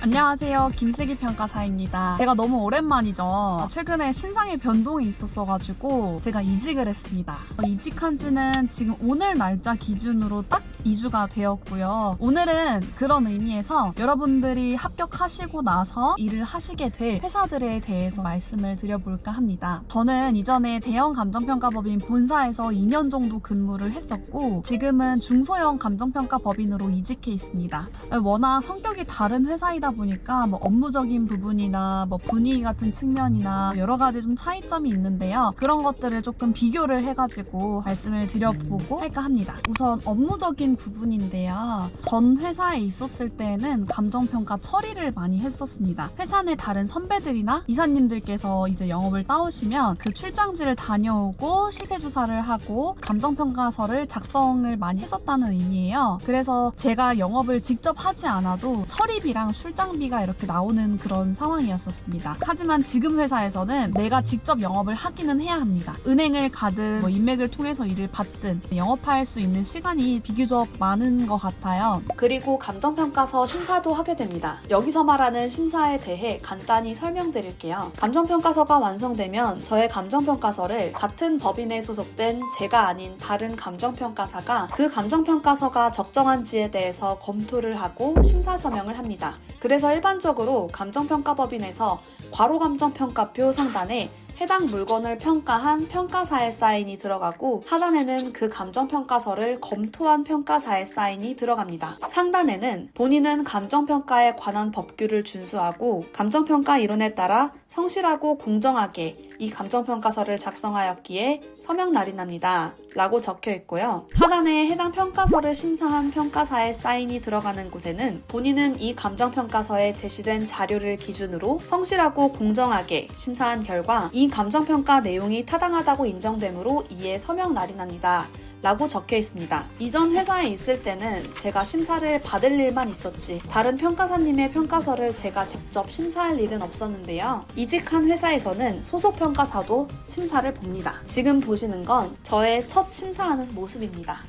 안녕하세요. 김슬기 평가사입니다. 제가 너무 오랜만이죠. 최근에 신상의 변동이 있었어가지고 제가 이직을 했습니다. 이직한 지는 지금 오늘 날짜 기준으로 딱 2주가 되었고요. 오늘은 그런 의미에서 여러분들이 합격하시고 나서 일을 하시게 될 회사들에 대해서 말씀을 드려볼까 합니다. 저는 이전에 대형 감정평가법인 본사에서 2년 정도 근무를 했었고 지금은 중소형 감정평가법인으로 이직해 있습니다. 워낙 성격이 다른 회사이다 보니까 업무적인 부분이나 분위기 같은 측면이나 여러 가지 좀 차이점이 있는데요. 그런 것들을 조금 비교를 해가지고 말씀을 드려보고 할까 합니다. 우선 업무적인 부분인데요. 전 회사에 있었을 때는 감정평가 처리를 많이 했었습니다. 회사 내 다른 선배들이나 이사님들께서 이제 영업을 따오시면 그 출장지를 다녀오고 시세조사를 하고 감정평가서를 작성을 많이 했었다는 의미예요. 그래서 제가 영업을 직접 하지 않아도 처리비랑 출장비가 이렇게 나오는 그런 상황이었었습니다. 하지만 지금 회사에서는 내가 직접 영업을 하기는 해야 합니다. 은행을 가든 인맥을 통해서 일을 받든 영업할 수 있는 시간이 비교적 많은 것 같아요. 그리고 감정평가서 심사도 하게 됩니다. 여기서 말하는 심사에 대해 간단히 설명드릴게요. 감정평가서가 완성되면 저의 감정평가서를 같은 법인에 소속된 제가 아닌 다른 감정평가사가 그 감정평가서가 적정한지에 대해서 검토를 하고 심사 서명을 합니다. 그래서 일반적으로 감정평가법인에서 괄호감정평가표 상단에 해당 물건을 평가한 평가사의 사인이 들어가고 하단에는 그 감정평가서를 검토한 평가사의 사인이 들어갑니다. 상단에는 본인은 감정평가에 관한 법규를 준수하고 감정평가 이론에 따라 성실하고 공정하게 이 감정평가서를 작성하였기에 서명 날인합니다. 라고 적혀 있고요. 하단에 해당 평가서를 심사한 평가사의 사인이 들어가는 곳에는 본인은 이 감정평가서에 제시된 자료를 기준으로 성실하고 공정하게 심사한 결과 이 감정평가 내용이 타당하다고 인정되므로 이에 서명 날인합니다. 라고 적혀 있습니다. 이전 회사에 있을 때는 제가 심사를 받을 일만 있었지 다른 평가사님의 평가서를 제가 직접 심사할 일은 없었는데요. 이직한 회사에서는 소속 평가사도 심사를 봅니다. 지금 보시는 건 저의 첫 심사하는 모습입니다.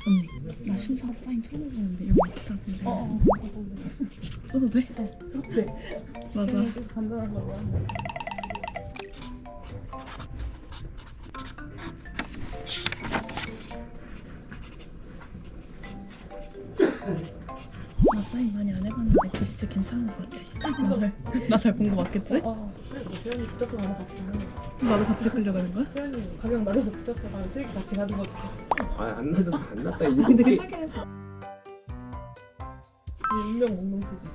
언니, 나 심사 사인 처음 해보는데 여기 어떻게 하는지 써도 돼? 써도 돼. 맞아. 간단한 걸로 하면. 나 사인 많이 안 해봤는데 그 진짜 괜찮은 것 같아. 나 잘 본 거 맞겠지? 그래, 세연이 붙잡고 가면 같이 가는 거. 나도 같이 끌려가는 거야? 세연이 가격 낮아서 붙잡고 가면 슬기 같이 가는 것도. 안 나서 안 났다 이거. 근데 괜찮긴 했어. 운명 몽롱치지.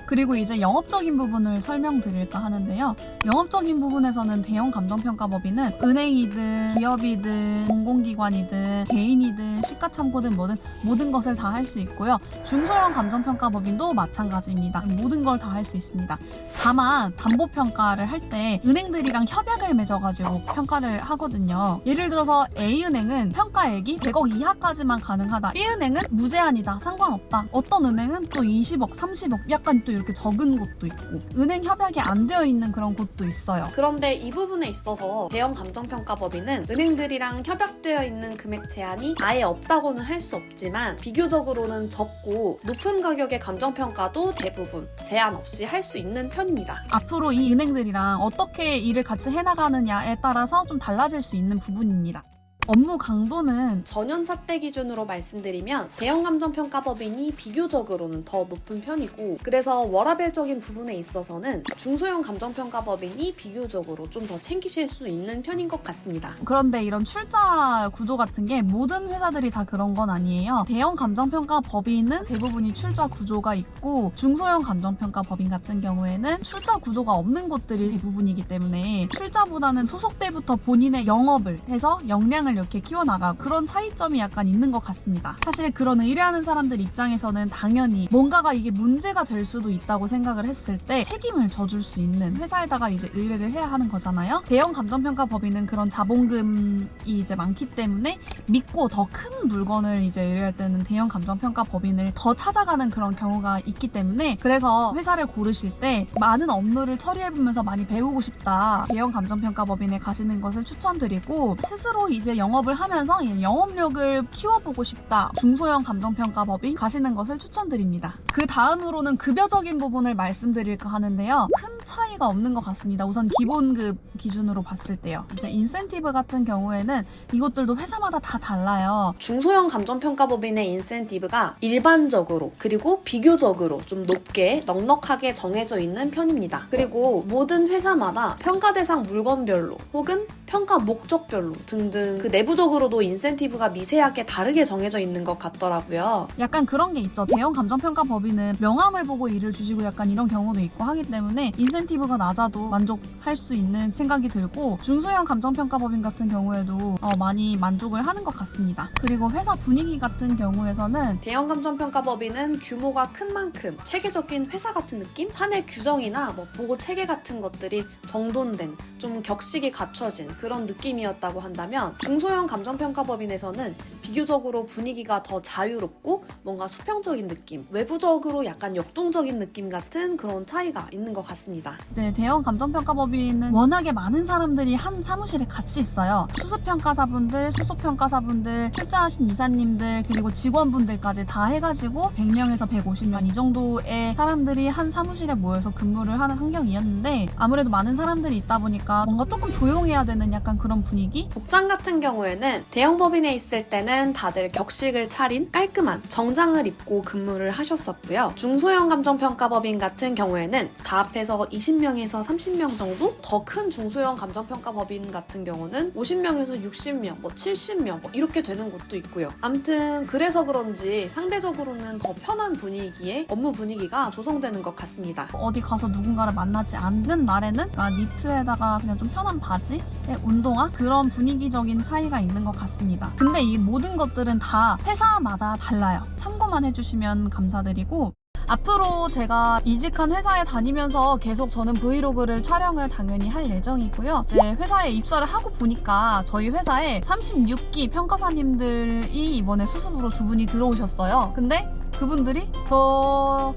그리고 이제 영업적인 부분을 설명드릴까 하는데요. 영업적인 부분에서는 대형 감정평가법인은 은행이든 기업이든 공공기관이든 개인이든 시가참고든 모든 것을 다 할 수 있고요. 중소형 감정평가법인도 마찬가지입니다. 모든 걸 다 할 수 있습니다. 다만 담보평가를 할 때 은행들이랑 협약을 맺어가지고 평가를 하거든요. 예를 들어서 A은행은 평가액이 100억 이하까지만 가능하다. B은행은 무제한이다. 상관없다. 어떤 은행은 또 20억, 30억 약간 또 이렇게 적은 곳도 있고 은행 협약이 안 되어 있는 그런 곳도 있어요. 그런데 이 부분에 있어서 대형 감정평가법인은 은행들이랑 협약되어 있는 금액 제한이 아예 없다고는 할 수 없지만 비교적으로는 적고 높은 가격의 감정평가도 대부분 제한 없이 할 수 있는 편입니다. 앞으로 이 은행들이랑 어떻게 일을 같이 해나가느냐에 따라서 좀 달라질 수 있는 부분입니다. 업무 강도는 전년차 때 기준으로 말씀드리면 대형 감정평가법인이 비교적으로는 더 높은 편이고 그래서 워라밸적인 부분에 있어서는 중소형 감정평가법인이 비교적으로 좀 더 챙기실 수 있는 편인 것 같습니다. 그런데 이런 출자 구조 같은 게 모든 회사들이 다 그런 건 아니에요. 대형 감정평가법인은 대부분이 출자 구조가 있고 중소형 감정평가법인 같은 경우에는 출자 구조가 없는 곳들이 대부분이기 때문에 출자보다는 소속 때부터 본인의 영업을 해서 역량을 이렇게 키워나가고 그런 차이점이 약간 있는 것 같습니다. 사실 그런 의뢰하는 사람들 입장에서는 당연히 뭔가가 이게 문제가 될 수도 있다고 생각을 했을 때 책임을 져줄 수 있는 회사에다가 이제 의뢰를 해야 하는 거잖아요. 대형 감정평가법인은 그런 자본금이 이제 많기 때문에 믿고 더 큰 물건을 이제 의뢰할 때는 대형 감정평가법인을 더 찾아가는 그런 경우가 있기 때문에 그래서 회사를 고르실 때 많은 업무를 처리해보면서 많이 배우고 싶다. 대형 감정평가법인에 가시는 것을 추천드리고 스스로 이제 영업을 하면서 영업력을 키워보고 싶다. 중소형 감정평가법인 가시는 것을 추천드립니다. 그 다음으로는 급여적인 부분을 말씀드릴까 하는데요. 큰 차이가 없는 것 같습니다. 우선 기본급 기준으로 봤을 때요. 이제 인센티브 같은 경우에는 이것들도 회사마다 다 달라요. 중소형 감정평가법인의 인센티브가 일반적으로 그리고 비교적으로 좀 높게 넉넉하게 정해져 있는 편입니다. 그리고 모든 회사마다 평가 대상 물건별로 혹은 평가 목적별로 등등 그 내부적으로도 인센티브가 미세하게 다르게 정해져 있는 것 같더라고요. 약간 그런 게 있죠. 대형 감정평가법인은 명함을 보고 일을 주시고 약간 이런 경우도 있고 하기 때문에 인센티브가 낮아도 만족할 수 있는 생각이 들고 중소형 감정평가법인 같은 경우에도 많이 만족을 하는 것 같습니다. 그리고 회사 분위기 같은 경우에서는 대형 감정평가법인은 규모가 큰 만큼 체계적인 회사 같은 느낌? 사내 규정이나 뭐 보고 체계 같은 것들이 정돈된 좀 격식이 갖춰진 그런 느낌이었다고 한다면 중소형 감정평가법인에서는 비교적으로 분위기가 더 자유롭고 뭔가 수평적인 느낌, 외부적으로 약간 역동적인 느낌 같은 그런 차이가 있는 것 같습니다. 이제 대형 감정평가법인은 워낙에 많은 사람들이 한 사무실에 같이 있어요. 수습평가사분들, 소속평가사분들, 출자하신 이사님들, 그리고 직원분들까지 다 해가지고 100명에서 150명 이 정도의 사람들이 한 사무실에 모여서 근무를 하는 환경이었는데 아무래도 많은 사람들이 있다 보니까 뭔가 조금 조용해야 되는 약간 그런 분위기? 복장 같은 경우에는 대형 법인에 있을 때는 다들 격식을 차린 깔끔한 정장을 입고 근무를 하셨었고요. 중소형 감정평가법인 같은 경우에는 다 합해서 20명에서 30명 정도? 더 큰 중소형 감정평가법인 같은 경우는 50명에서 60명, 뭐 70명 뭐 이렇게 되는 곳도 있고요. 아무튼 그래서 그런지 상대적으로는 더 편한 분위기에 업무 분위기가 조성되는 것 같습니다. 어디 가서 누군가를 만나지 않는 날에는 니트에다가 그냥 좀 편한 바지, 운동화 그런 분위기적인 차이가 있는 것 같습니다. 근데 이 모든 것들은 다 회사마다 달라요. 참고만 해주시면 감사드리고 앞으로 제가 이직한 회사에 다니면서 계속 저는 브이로그를 촬영을 당연히 할 예정이고요. 이제 회사에 입사를 하고 보니까 저희 회사에 36기 평가사님들이 이번에 수습으로 2분이 들어오셨어요. 근데 그분들이 저를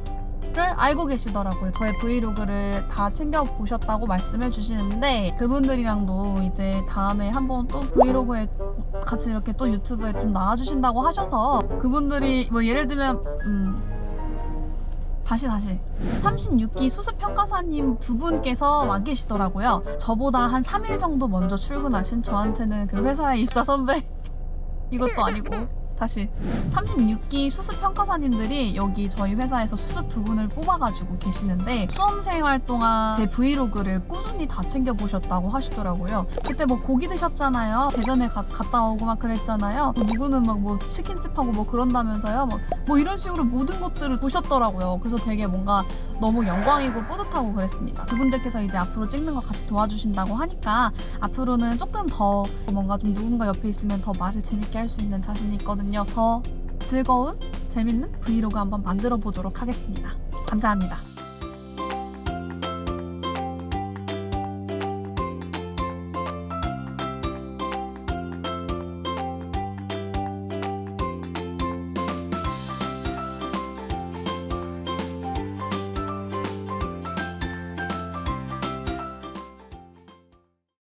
알고 계시더라고요. 저의 브이로그를 다 챙겨보셨다고 말씀해 주시는데 그분들이랑도 이제 다음에 한번 또 브이로그에 같이 이렇게 또 유튜브에 좀 나와주신다고 하셔서 그분들이 뭐 예를 들면 다시 36기 수습평가사님 2분께서 와 계시더라고요. 저보다 한 3일 정도 먼저 출근하신 저한테는 그 회사의 입사 선배 이것도 아니고 다시 36기 수습평가사님들이 여기 저희 회사에서 수습 2분을 뽑아가지고 계시는데 수험생활 동안 제 브이로그를 꾸준히 다 챙겨보셨다고 하시더라고요. 그때 뭐 고기 드셨잖아요. 대전에 갔다 오고 막 그랬잖아요. 누구는 막 뭐 치킨집하고 뭐 그런다면서요. 뭐 이런 식으로 모든 것들을 보셨더라고요. 그래서 되게 뭔가 너무 영광이고 뿌듯하고 그랬습니다. 그분들께서 이제 앞으로 찍는 거 같이 도와주신다고 하니까 앞으로는 조금 더 뭔가 좀 누군가 옆에 있으면 더 말을 재밌게 할 수 있는 자신이 있거든요. 더 즐거운, 재밌는 브이로그 한번 만들어 보도록 하겠습니다. 감사합니다.